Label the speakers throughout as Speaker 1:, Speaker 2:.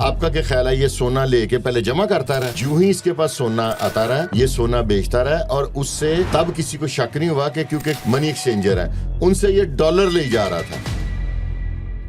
Speaker 1: آپ کا کیا خیال ہے یہ سونا لے کے پہلے جمع کرتا رہا, جو ہی اس کے پاس سونا آتا رہا یہ سونا بیچتا رہا, اور اس سے تب کسی کو شک نہیں ہوا کہ کیونکہ منی ایکسچینجر ہے ان سے یہ ڈالر لے جا رہا تھا.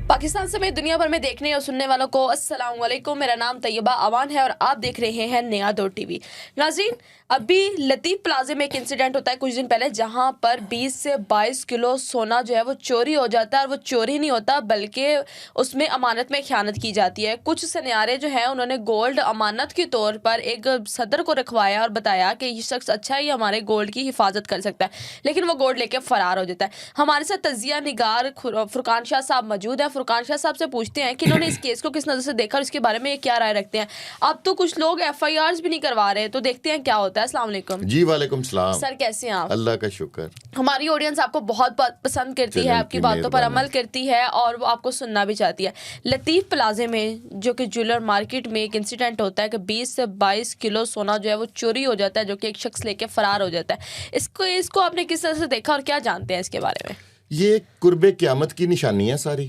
Speaker 2: پاکستان سمیت دنیا بھر میں دیکھنے اور سننے والوں کو السلام علیکم. میرا نام طیبہ اوان ہے اور آپ دیکھ رہے ہیں نیا دور ٹی وی. ناظرین, ابھی لطیف پلازے میں ایک انسیڈنٹ ہوتا ہے کچھ دن پہلے, جہاں پر 20 سے 22 کلو سونا جو ہے وہ چوری ہو جاتا ہے, اور وہ چوری نہیں ہوتا بلکہ اس میں امانت میں خیانت کی جاتی ہے. کچھ سنیارے جو ہیں انہوں نے گولڈ امانت کے طور پر ایک صدر کو رکھوایا اور بتایا کہ یہ شخص اچھا ہے, یہ ہمارے گولڈ کی حفاظت کر سکتا ہے, لیکن وہ گولڈ لے کے فرار ہو جاتا ہے. ہمارے ساتھ تجزیہ نگار فرقان شاہ صاحب موجود ہیں. فرقان شاہ صاحب سے پوچھتے ہیں کہ انہوں نے اس کیس کو کس نظر سے دیکھا اور اس کے بارے میں کیا رائے رکھتے ہیں. اب تو کچھ لوگ FIRs بھی نہیں کروا رہے, تو دیکھتے ہیں کیا ہوتا ہے. السلام علیکم.
Speaker 1: جی وعلیکم السلام
Speaker 2: سر, کیسے ہیں آپ؟
Speaker 1: اللہ کا شکر.
Speaker 2: ہماری آڈینس آپ کو بہت پسند کرتی ہے, آپ کی باتوں پر عمل کرتی ہے اور وہ آپ کو سننا بھی چاہتی ہے. لطیف پلازے میں جو کہ جیولر مارکیٹ میں ایک انسیڈنٹ ہوتا ہے کہ 20 سے 22 کلو سونا جو ہے وہ چوری ہو جاتا ہے, جو کہ ایک شخص لے کے فرار ہو جاتا ہے. اس کو آپ نے کس طرح سے دیکھا اور کیا جانتے ہیں اس کے بارے میں؟
Speaker 1: یہ قرب قیامت کی نشانی ہے ساری.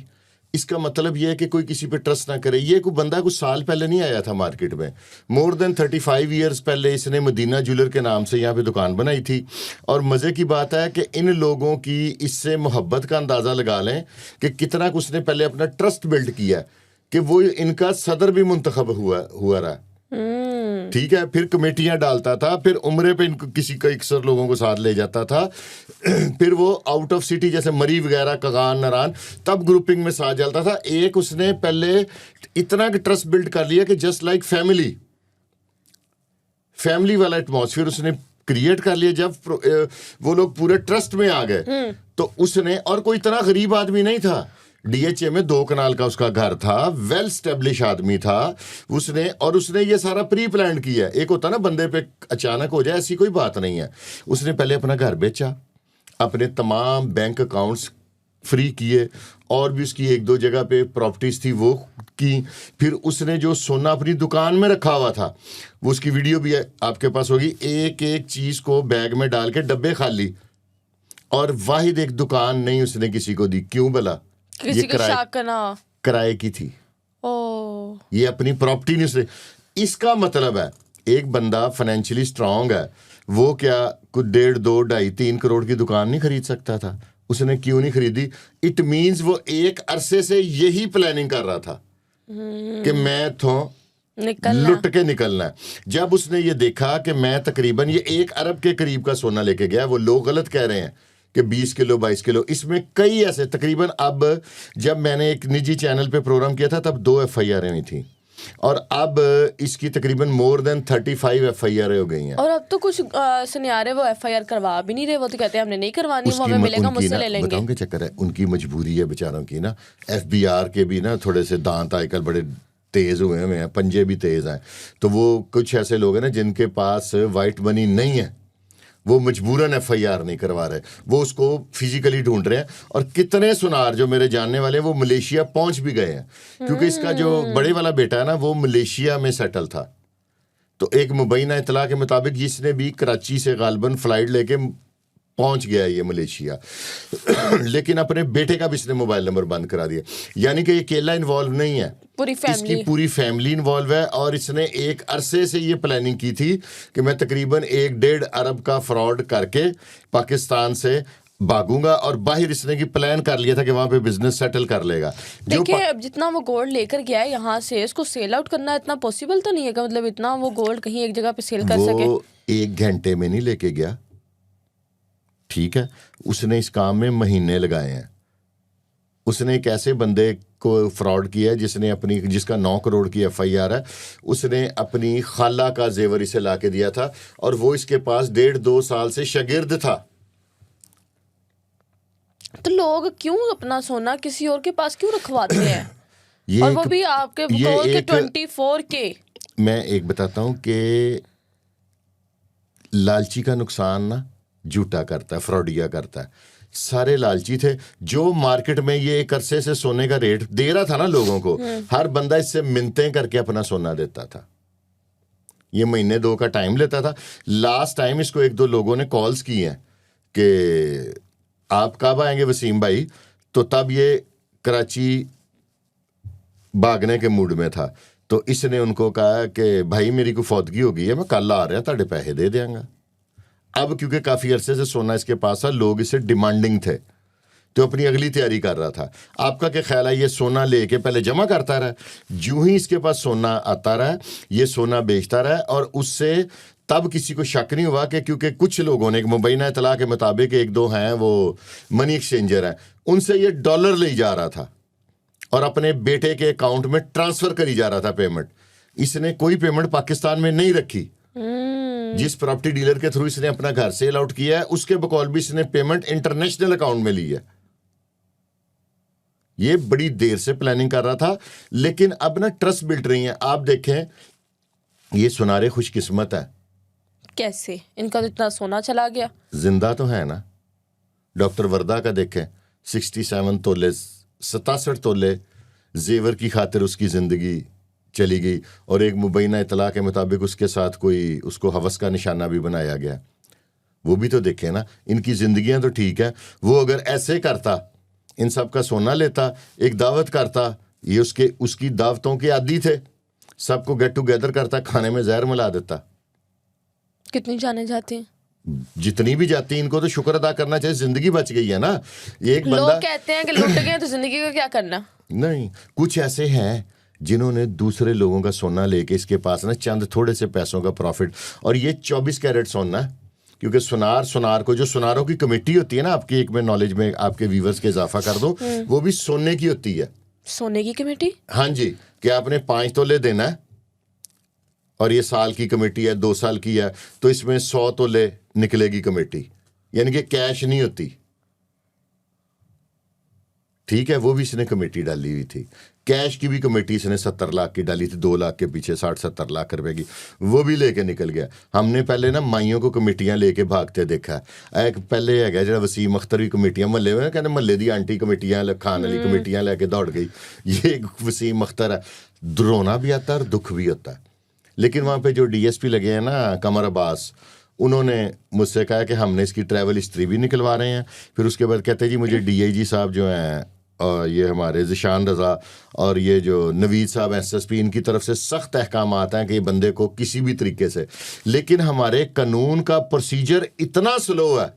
Speaker 1: اس کا مطلب یہ ہے کہ کوئی کسی پہ ٹرسٹ نہ کرے. یہ کوئی بندہ کچھ سال پہلے نہیں آیا تھا مارکیٹ میں, مور دین 35 ایئرز پہلے اس نے مدینہ جیولر کے نام سے یہاں پہ دکان بنائی تھی. اور مزے کی بات ہے کہ ان لوگوں کی اس سے محبت کا اندازہ لگا لیں کہ کتنا اس نے پہلے اپنا ٹرسٹ بلڈ کیا کہ وہ ان کا صدر بھی منتخب ہوا رہا. ٹھیک ہے, پھر کمیٹیاں ڈالتا تھا, پھر عمرے پہ کسی کا اکثر لوگوں کو ساتھ لے جاتا تھا, پھر وہ آؤٹ آف سٹی جیسے مری وغیرہ کغان نران تب گروپنگ میں ساتھ جلتا تھا. ایک اس نے پہلے اتنا کہ ٹرسٹ بلڈ کر لیا کہ جسٹ لائک فیملی والا ایٹماسفیئر اس نے کریٹ کر لیا. جب وہ لوگ پورے ٹرسٹ میں آ گئے تو اس نے, اور کوئی اتنا غریب آدمی نہیں تھا, DHA میں 2 کنال کا اس کا گھر تھا, ویل اسٹیبلش آدمی تھا اس نے, اور اس نے یہ سارا پری پلانڈ کیا. ایک ہوتا نا بندے پہ اچانک ہو جائے, ایسی کوئی بات نہیں ہے. اس نے پہلے اپنا گھر بیچا, اپنے تمام بینک اکاؤنٹس فری کیے, اور بھی اس کی 1-2 جگہ پہ پراپرٹیز تھی وہ کی. پھر اس نے جو سونا اپنی دکان میں رکھا ہوا تھا, وہ اس کی ویڈیو بھی آپ کے پاس ہوگی, ایک چیز کو بیگ میں ڈال کے ڈبے خالی, اور واحد ایک دکان نہیں اس نے کسی کو دی. کیوں بلا؟
Speaker 2: کسی کو شاک کرنا,
Speaker 1: کرائے کی تھی. یہ اپنی پراپرٹی نہیں اس نے. اس کا مطلب ہے ایک بندہ فائنینشلی اسٹرانگ ہے, وہ کیا کچھ 1.5, 2, 2.5, 3 کروڑ کی دکان نہیں خرید سکتا تھا؟ اس نے کیوں نہیں خریدی؟ اٹ مینز وہ ایک عرصے سے یہی پلاننگ کر رہا تھا کہ میں لٹ کے نکلنا ہے. جب اس نے یہ دیکھا کہ میں تقریباً یہ 1 ارب کے قریب کا سونا لے کے گیا, وہ لوگ غلط کہہ رہے ہیں کہ 20 کلو 22 کلو, اس میں کئی ایسے تقریباً, اب جب میں نے ایک نجی چینل پہ پروگرام کیا تھا تب 2 FIR ہوئی تھیں, اور اب اس کی تقریباً مور دین 35 FIR ہو گئی ہیں. اور
Speaker 2: اب تو کچھ سنیارے وہ FIR کروا بھی نہیں رہے, وہ تو کہتے ہیں ہم نے نہیں کروانی, وہ ہمیں ملے گا مجھ سے لے لیں گے.
Speaker 1: بتاؤں کہ چکر ہے, ان کی مجبوری ہے بیچاروں کی نا. FBR کے بھی نا تھوڑے سے دانت آج کل بڑے تیز ہوئے ہیں, پنجے بھی تیز ہیں, تو وہ کچھ ایسے لوگ ہیں نا جن کے پاس وائٹ منی نہیں ہے, وہ مجبوراً FIR نہیں کروا رہے, وہ اس کو فزیکلی ڈھونڈ رہے ہیں. اور کتنے سنار جو میرے جاننے والے ہیں وہ ملیشیا پہنچ بھی گئے ہیں, کیونکہ اس کا جو بڑے والا بیٹا ہے نا وہ ملیشیا میں سیٹل تھا. تو ایک مبینہ اطلاع کے مطابق اس نے بھی کراچی سے غالباً فلائٹ لے کے پہنچ گیا یہ ملیشیا, لیکن اپنے بیٹے کا بھی اس نے موبائل نمبر بند کرا دیا. یعنی کہ یہ اکیلا انوالو نہیں ہے, اس کی پوری فیملی انوالو ہے. اور اس نے ایک عرصے سے یہ پلاننگ کی تھی کہ میں تقریباً 1-1.5 ارب کا فراڈ کر کے پاکستان سے بھاگوں گا, اور باہر اس نے کی پلان کر لیا تھا کہ وہاں پہ بزنس سیٹل کر لے گا.
Speaker 2: دیکھیں جتنا وہ گولڈ لے کر گیا ہے یہاں سے, اس کو سیل آؤٹ کرنا اتنا پاسبل تو نہیں ہے کہ مطلب اتنا وہ گولڈ کہیں ایک جگہ پہ سیل کر سکے.
Speaker 1: وہ 1 گھنٹے میں نہیں لے کے گیا, ٹھیک ہے, اس نے اس کام میں مہینے لگائے ہیں. اس نے ایک ایسے بندے کو فراڈ کیا ہے جس کا 9 کروڑ کی FIR ہے, اس نے اپنی خالہ کا زیور اسے لا کے دیا تھا, اور وہ اس کے پاس 1.5-2 سال سے شاگرد تھا.
Speaker 2: تو لوگ کیوں اپنا سونا کسی اور کے پاس کیوں رکھواتے ہیں, اور وہ بھی آپ کے 24 کے.
Speaker 1: میں ایک بتاتا ہوں کہ لالچی کا نقصان نا جھوٹا کرتا ہے, فراڈیا کرتا ہے. سارے لالچی تھے. جو مارکیٹ میں یہ ایک عرصے سے سونے کا ریٹ دے رہا تھا نا لوگوں کو, ہر بندہ اس سے منتیں کر کے اپنا سونا دیتا تھا. یہ 1-2 کا ٹائم لیتا تھا. لاسٹ ٹائم اس کو 1-2 لوگوں نے کالز کی ہیں کہ آپ کب آئیں گے وسیم بھائی, تو تب یہ کراچی بھاگنے کے موڈ میں تھا. تو اس نے ان کو کہا کہ بھائی میری کوئی فوتگی ہو گئی ہے, میں کل آ رہا ہوں, تاڑے پیسے دے دیں گا. اب کیونکہ کافی عرصے سے سونا اس کے پاس تھا, لوگ اسے ڈیمانڈنگ تھے, تو اپنی اگلی تیاری کر رہا تھا. آپ کا کیا خیال ہے, یہ سونا لے کے پہلے جمع کرتا رہا, جو ہی اس کے پاس سونا آتا رہا یہ سونا بیچتا رہا, اور اس سے تب کسی کو شک نہیں ہوا کہ کیونکہ کچھ لوگوں نے مبینہ اطلاع کے مطابق ایک دو ہیں وہ منی ایکسچینجر ہیں, ان سے یہ ڈالر لے جا رہا تھا اور اپنے بیٹے کے اکاؤنٹ میں ٹرانسفر کری جا رہا تھا پیمنٹ. اس نے کوئی پیمنٹ پاکستان میں نہیں رکھی. جس پراپرٹی ڈیلر کے تھرو اس نے اپنا گھر سیل آؤٹ کیا ہے, اس کے بقول بھی اس نے پیمنٹ انٹرنیشنل اکاؤنٹ میں لی ہے. یہ بڑی دیر سے پلاننگ کر رہا تھا, لیکن اب نا ٹرسٹ بلڈ رہی ہیں. آپ دیکھیں یہ سنارے خوش قسمت ہے.
Speaker 2: کیسے ان کا تو اتنا سونا چلا گیا؟
Speaker 1: زندہ تو ہے نا. ڈاکٹر وردہ کا دیکھیں 67 تولے 67 تولے زیور کی خاطر اس کی زندگی چلی گئی, اور ایک مبینہ اطلاع کے مطابق اس کے ساتھ کوئی اس کو ہوس کا نشانہ بھی بنایا گیا. وہ بھی تو دیکھیں نا, ان کی زندگیاں تو ٹھیک ہے. وہ اگر ایسے کرتا, ان سب کا سونا لیتا, ایک دعوت کرتا, یہ اس کی دعوتوں کے عادی تھے, سب کو گیٹ ٹوگیدر کرتا, کھانے میں زہر ملا دیتا.
Speaker 2: کتنی جانے جاتی ہیں؟
Speaker 1: جتنی بھی جاتی ہیں, ان کو تو شکر ادا کرنا چاہیے, زندگی بچ گئی ہے نا. ایک
Speaker 2: لوگ
Speaker 1: بندہ
Speaker 2: کہتے ہیں کہ لٹ گئے تو زندگی کا کیا کرنا.
Speaker 1: نہیں, کچھ ایسے ہیں جنہوں نے دوسرے لوگوں کا سونا لے کے اس کے پاس نا چند تھوڑے سے پیسوں کا پروفٹ, اور یہ 24 کیرٹ سونا ہے. کیونکہ سونار کو جو سوناروں کی کمیٹی ہوتی ہے نا, آپ کی ایک میں نالج میں آپ کے ویورز کے اضافہ کر دوں, وہ بھی سونے کی ہوتی ہے.
Speaker 2: سونے کی کمیٹی؟
Speaker 1: ہاں جی, کہ آپ نے 5 تولے دینا ہے, اور یہ سال کی کمیٹی ہے, 2 سال کی ہے, تو اس میں 100 تولے نکلے گی کمیٹی, یعنی کہ کیش نہیں ہوتی. ٹھیک ہے, وہ بھی اس نے کمیٹی ڈالی ہوئی تھی. کیش کی بھی کمیٹی اس نے 70 لاکھ کی ڈالی تھی, 2 لاکھ کے پیچھے 60-70 لاکھ روپے کی, وہ بھی لے کے نکل گیا. ہم نے پہلے نا مائیوں کو کمیٹیاں لے کے بھاگتے دیکھا. ایک پہلے ہے گیا جڑا وسیم اختر بھی کمیٹیاں محلے میں کہتے محلے دی آنٹی کمیٹیاں کھان والی کمیٹیاں لے کے دوڑ گئی. یہ وسیم اختر ہے. رونا بھی آتا ہے اور دکھ بھی ہوتا ہے. لیکن وہاں پہ جو ڈی ایس پی لگے ہیں نا قمر عباس, انہوں نے مجھ سے کہا کہ ہم نے اس کی ٹریول ہسٹری بھی نکلوا رہے ہیں. پھر اس کے بعد کہتے ہیں جی مجھے ڈی آئی جی صاحب جو ہیں, اور یہ ہمارے ذیشان رضا اور یہ جو نوید صاحب ایس ایس پی, ان کی طرف سے سخت احکامات ہیں کہ یہ بندے کو کسی بھی طریقے سے, لیکن ہمارے قانون کا پروسیجر اتنا سلو ہے.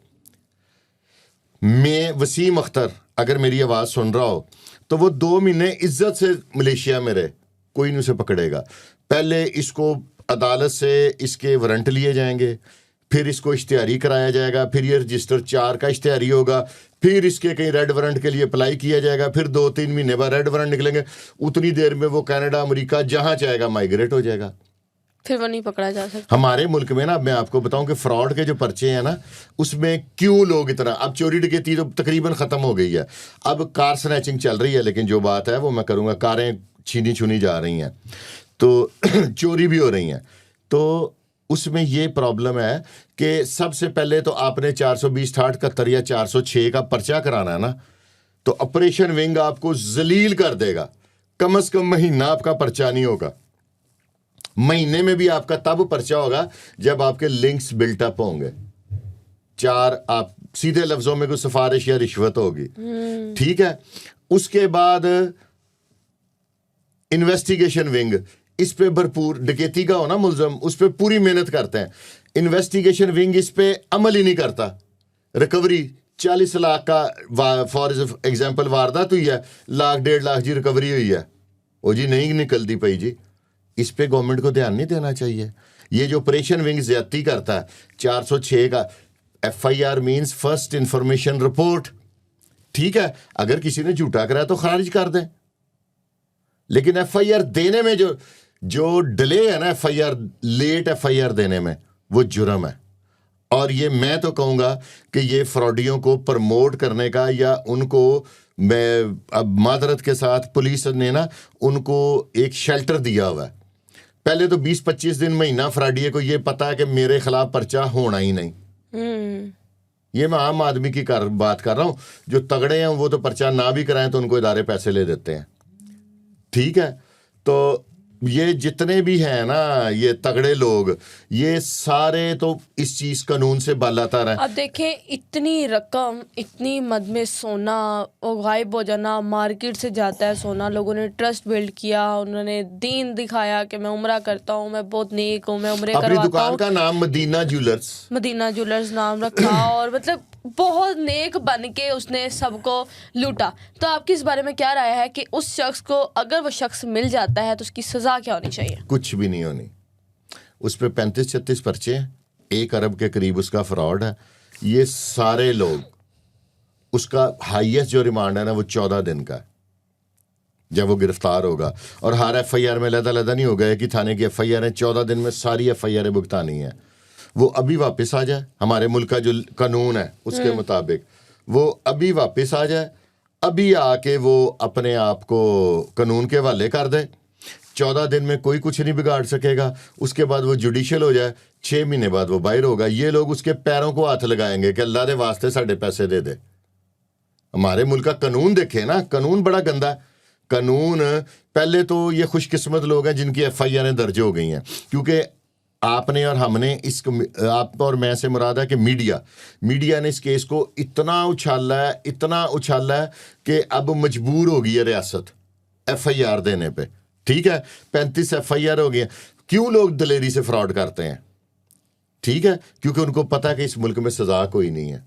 Speaker 1: میں وسیم اختر اگر میری آواز سن رہا ہو تو وہ 2 مہینے عزت سے ملیشیا میں رہے, کوئی نہیں اسے پکڑے گا. پہلے اس کو عدالت سے اس کے وارنٹ لیے جائیں گے, پھر اس کو اشتہاری کرایا جائے گا, پھر یہ رجسٹر 4 کا اشتہاری ہوگا, پھر اس کے کہیں ریڈ وارنٹ کے لیے اپلائی کیا جائے گا, پھر 2-3 مہینے بعد ریڈ وارنٹ نکلیں گے. اتنی دیر میں وہ کینیڈا امریکہ جہاں چاہے گا مائیگریٹ ہو جائے گا,
Speaker 2: پھر وہ نہیں پکڑا جا سکتا.
Speaker 1: ہمارے ملک میں نا, اب میں آپ کو بتاؤں کہ فراڈ کے جو پرچے ہیں نا, اس میں کیوں لوگ اتنا, اب چوری ڈکیتی تو تقریباً ختم ہو گئی ہے, اب کار سنیچنگ چل رہی ہے, لیکن جو بات ہے وہ میں کروں گا, کاریں چھینی جا رہی ہیں, تو چوری بھی ہو رہی ہیں. تو اس میں یہ پرابلم ہے کہ سب سے پہلے تو آپ نے 420-68-71 یا 406 کا پرچہ کرانا ہے نا, تو آپریشن ونگ آپ کو ذلیل کر دے گا. کم از کم مہینہ آپ کا پرچہ نہیں ہوگا. مہینے میں بھی آپ کا تب پرچہ ہوگا جب آپ کے لنکس بلٹ اپ ہوں گے. 4 آپ سیدھے لفظوں میں کوئی سفارش یا رشوت ہوگی. ٹھیک ہے, اس کے بعد انویسٹیگیشن ونگ, اس پہ بھرپور, ڈکیتی کا ہونا ملزم, اس پہ پوری محنت کرتے ہیں. انویسٹیگیشن ونگ اس پہ عمل ہی نہیں کرتا. ریکوری 40 لاکھ کا فار ایگزامپل واردات ہوئی ہے, 1.5 لاکھ جی ریکوری ہوئی ہے, وہ جی نہیں نکلتی پئی جی. اس پہ گورنمنٹ کو دھیان نہیں دینا چاہیے. یہ جو آپریشن ونگ زیادتی کرتا ہے, 406 کا FIR means first information report. ٹھیک ہے, اگر کسی نے جھوٹا کرایا تو خارج کر دیں, لیکن FIR دینے میں جو ڈیلے ہے نا, FIR لیٹ FIR دینے میں, وہ جرم ہے. اور یہ میں تو کہوں گا کہ یہ فراڈیوں کو پرموٹ کرنے کا, یا ان کو میں اب معذرت کے ساتھ پولیس نے نا ان کو ایک شیلٹر دیا ہوا ہے. پہلے تو 20-25 دن مہینہ فراڈیے کو یہ پتا ہے کہ میرے خلاف پرچہ ہونا ہی نہیں. یہ میں عام آدمی کی بات کر رہا ہوں. جو تگڑے ہیں وہ تو پرچہ نہ بھی کرائیں تو ان کو ادارے پیسے لے دیتے ہیں. ٹھیک ہے, تو یہ جتنے بھی ہیں نا یہ تگڑے لوگ یہ سارے تو اس چیز قانون سے بالاتر ہیں.
Speaker 2: اب دیکھیں اتنی رقم اتنی مد میں سونا وہ غائب ہو جانا, مارکیٹ سے جاتا ہے سونا, لوگوں نے ٹرسٹ بلڈ کیا, انہوں نے دین دکھایا کہ میں عمرہ کرتا ہوں, میں بہت نیک ہوں, میں عمرے
Speaker 1: اپنی
Speaker 2: کرواتا
Speaker 1: دکان
Speaker 2: ہوں,
Speaker 1: کا نام مدینہ جولرز,
Speaker 2: مدینہ جولرز نام رکھا, اور مطلب بہت نیک بن کے اس نے سب کو لوٹا. تو آپ کی اس بارے میں کیا رائے ہے کہ اس شخص کو اگر وہ شخص مل جاتا ہے تو اس کی سزا کیا ہونی چاہیے؟
Speaker 1: کچھ بھی نہیں ہونی. اس پہ 35-36 پرچے ہیں, 1 ارب کے قریب اس کا فراڈ ہے. یہ سارے لوگ, اس کا ہائیسٹ جو ریمانڈ ہے نا وہ 14 دن کا ہے جب وہ گرفتار ہوگا. اور ہر ایف آئی آر میں علیحدہ علیحدہ نہیں ہوگا کہ تھانے کی ایف آئی آر ہے, 14 دن میں ساری ایف آئی آریں بھگتانی ہیں. وہ ابھی واپس آ جائے, ہمارے ملک کا جو قانون ہے اس کے مطابق وہ ابھی واپس آ جائے, ابھی آ کے وہ اپنے آپ کو قانون کے حوالے کر دے. 14 دن میں کوئی کچھ نہیں بگاڑ سکے گا. اس کے بعد وہ جوڈیشل ہو جائے, 6 مہینے بعد وہ باہر ہوگا. یہ لوگ اس کے پیروں کو ہاتھ لگائیں گے کہ اللہ دے واسطے ساڈے پیسے دے دے. ہمارے ملک کا قانون دیکھیں نا, قانون بڑا گندا ہے. قانون پہلے تو یہ خوش قسمت لوگ ہیں جن کی ایف آئی آریں درج ہو گئی ہیں, کیونکہ آپ نے اور ہم نے اس کو, آپ اور میں سے مراد ہے کہ میڈیا نے اس کیس کو اتنا اچھالا ہے کہ اب مجبور ہو گئی ہے ریاست ایف آئی آر دینے پہ. ٹھیک ہے, 35 ایف آئی آر ہو گئی ہیں. کیوں لوگ دلیری سے فراڈ کرتے ہیں؟ ٹھیک ہے, کیونکہ ان کو پتا ہے کہ اس ملک میں سزا کوئی نہیں ہے.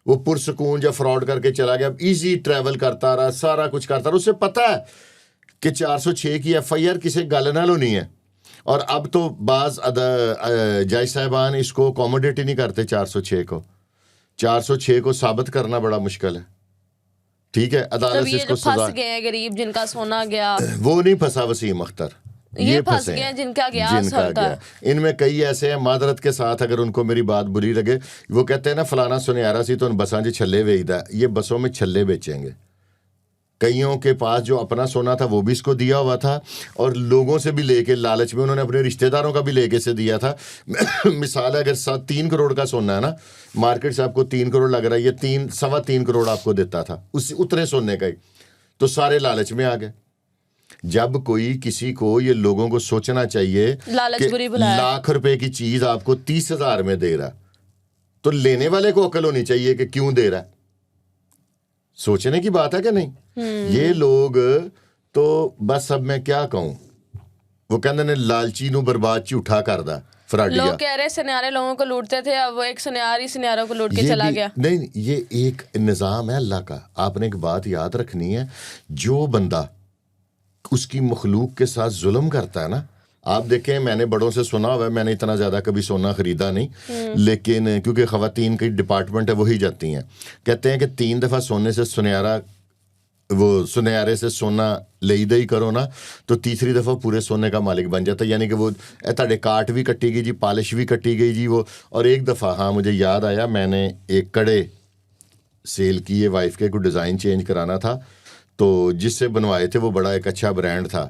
Speaker 1: وہ پرسکون جب فراڈ کر کے چلا گیا, اب ایزی ٹریول کرتا رہا, سارا کچھ کرتا رہا. اسے پتا ہے کہ 406 کی ایف آئی آر کسی گل نال ہونی ہے. اور اب تو بعض جج صاحبان اس کو اکوموڈیٹ ہی نہیں کرتے. 406 کو ثابت کرنا بڑا مشکل ہے. ٹھیک ہے, عدالت سے اس کو سزا.
Speaker 2: پھنس گئے ہیں غریب جن کا سونا گیا,
Speaker 1: وہ نہیں پھنسا وسیم اختر,
Speaker 2: یہ پھنس گئے ہیں جن کا گیا.
Speaker 1: ان میں کئی ایسے ہیں, معذرت کے ساتھ اگر ان کو میری بات بری لگے, وہ کہتے ہیں نا فلانا سنیارا سی تو ان بساں جی چھلے ویچدا. یہ بسوں میں چھلے بیچیں گے. کئیوں کے پاس جو اپنا سونا تھا وہ بھی اس کو دیا ہوا تھا, اور لوگوں سے بھی لے کے لالچ میں انہوں نے اپنے رشتہ داروں کا بھی لے کے سے دیا تھا. مثال ہے, اگر 3 کروڑ کا سونا ہے نا, مارکیٹ سے آپ کو 3 کروڑ لگ رہا ہے, یہ 3.25 کروڑ آپ کو دیتا تھا اس اتنے سونے کا ہی. تو سارے لالچ میں آ گئے. جب کوئی کسی کو, یہ لوگوں کو سوچنا چاہیے کہ لاکھ روپے کی چیز آپ کو 30,000 میں دے رہا, تو لینے والے کو عقل ہونی چاہیے کہ کیوں دے رہا ہے. سوچنے کی بات ہے کہ نہیں؟ یہ لوگ تو بس, اب میں کیا کہوں, وہ کہندے نے لالچی نو برباد جھوٹا کردا فراڈیا.
Speaker 2: لوگ کہہ رہے سنیارے لوگوں کو لوٹتے تھے, اب وہ ایک سنیاروں کو لوٹ کے چلا گیا.
Speaker 1: نہیں, یہ ایک نظام ہے اللہ کا. آپ نے ایک بات یاد رکھنی ہے, جو بندہ اس کی مخلوق کے ساتھ ظلم کرتا ہے نا, آپ دیکھیں, میں نے بڑوں سے سنا ہوا ہے, میں نے اتنا زیادہ کبھی سونا خریدا نہیں, لیکن کیونکہ خواتین کی ڈپارٹمنٹ ہے وہی جاتی ہیں, کہتے ہیں کہ 3 دفعہ سونے سے سنیارے سے سونا لئی دئی کرو نا, تو تیسری دفعہ پورے سونے کا مالک بن جاتا ہے. یعنی کہ وہ تھوڑے کاٹ بھی کٹی گئی جی, پالش بھی کٹی گئی جی وہ. اور ایک دفعہ, ہاں مجھے یاد آیا, میں نے ایک کڑے سیل کیے, وائف کے کوئی ڈیزائن چینج کرانا تھا, تو جس سے بنوائے تھے وہ بڑا ایک اچھا برانڈ تھا,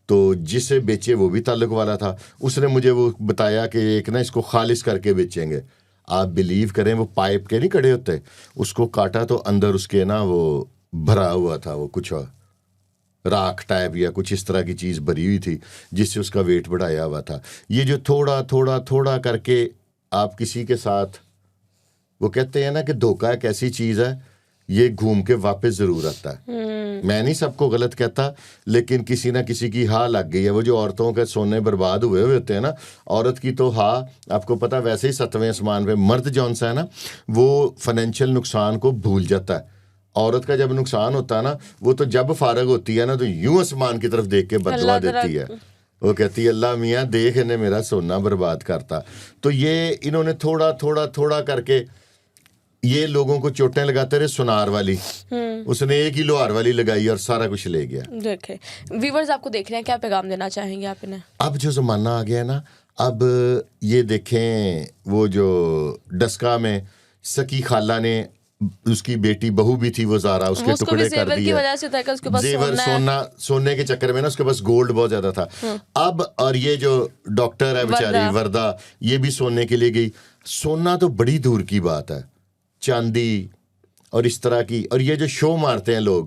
Speaker 1: تو جس سے بیچے وہ بھی تعلق والا تھا. اس نے مجھے وہ بتایا کہ ایک نا اس کو خالص کر کے بیچیں گے. آپ بلیو کریں, وہ پائپ کے نہیں کڑے ہوتے, اس کو کاٹا تو اندر اس کے نا وہ بھرا ہوا تھا, وہ کچھ راکھ ٹائپ یا کچھ اس طرح کی چیز بھری ہوئی تھی, جس سے اس کا ویٹ بڑھایا ہوا تھا. یہ جو تھوڑا کر کے آپ کسی کے ساتھ, وہ کہتے ہیں نا کہ دھوکہ ایک ایسی چیز ہے, یہ گھوم کے واپس ضرور آتا ہے. میں نہیں سب کو غلط کہتا, لیکن کسی نہ کسی کی ہاں لگ گئی ہے. وہ جو عورتوں کے سونے برباد ہوئے ہوتے ہیں نا, عورت کی تو ہاں آپ کو پتا, ویسے ہی 7ویں آسمان پہ. مرد جون سا ہے نا, وہ فائنینشیل نقصان کو بھول جاتا ہے. عورت کا جب نقصان ہوتا ہے نا, وہ تو جب فارغ ہوتی ہے نا, تو یوں آسمان کی طرف دیکھ کے بددعا دیتی ہے. وہ کہتی ہے اللہ میاں دیکھ انہیں میرا سونا برباد کرتا. تو یہ انہوں نے تھوڑا کر کے یہ لوگوں کو چوٹیں لگاتے رہے. سنار والی, اس نے 1 ہی لوہار والی لگائی اور سارا کچھ لے گیا.
Speaker 2: دیکھیں ویورز آپ کو دیکھ رہے ہیں, کیا پیغام دینا چاہیں گے آپ انہیں؟
Speaker 1: اب جو زمانہ آ گیا ہے نا, اب یہ دیکھیں, وہ جو ڈسکا میں سکی خالہ نے, اس کی بیٹی بہو بھی تھی, وہ زارا, اس کے ٹکڑے کر دیا. زیور سونے کے چکر میں نا, اس کے پاس گولڈ بہت زیادہ تھا. اب اور یہ جو ڈاکٹر ہے بیچاری وردہ, یہ بھی سونے کے لیے گئی. سونا تو بڑی دور کی بات ہے, چاندی اور اس طرح کی. اور یہ جو شو مارتے ہیں لوگ,